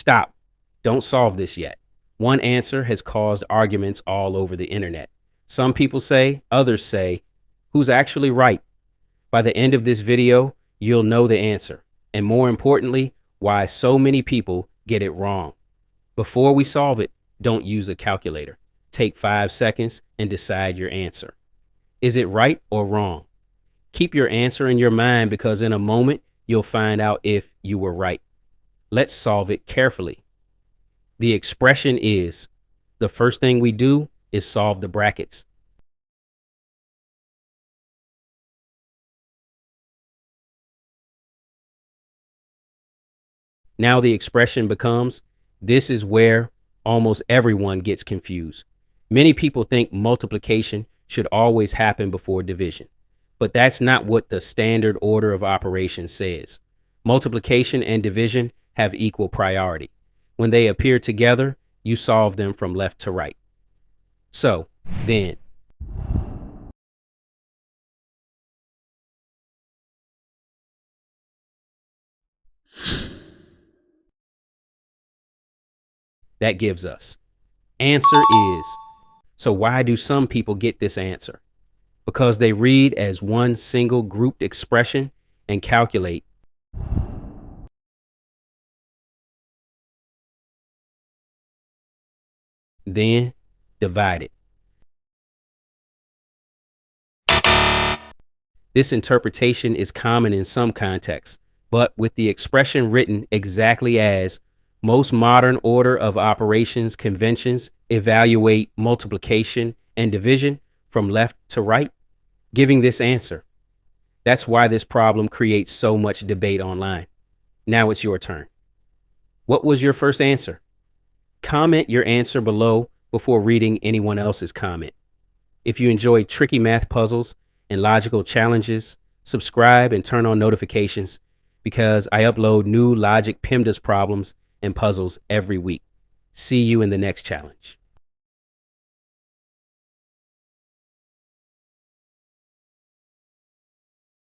Stop. Don't solve this yet. One answer has caused arguments all over the internet. Some people say, others say, who's actually right? By the end of this video, you'll know the answer, and more importantly, why so many people get it wrong. Before we solve it, don't use a calculator. Take 5 seconds and decide your answer. Is it right or wrong? Keep your answer in your mind because in a moment, you'll find out if you were right. Let's solve it carefully. The expression is, the first thing we do is solve the brackets. Now the expression becomes, this is where almost everyone gets confused. Many people think multiplication should always happen before division, but that's not what the standard order of operations says. Multiplication and division have equal priority. When they appear together, you solve them from left to right. So, then, that gives us. Answer is. So why do some people get this answer? Because they read as one single grouped expression and calculate. Then divide it. This interpretation is common in some contexts, but with the expression written exactly as, most modern order of operations conventions evaluate multiplication and division from left to right, giving this answer. That's why this problem creates so much debate online. Now it's your turn. What was your first answer? Comment your answer below before reading anyone else's comment. If you enjoy tricky math puzzles and logical challenges, subscribe and turn on notifications because I upload new logic PEMDAS problems and puzzles every week. See you in the next challenge.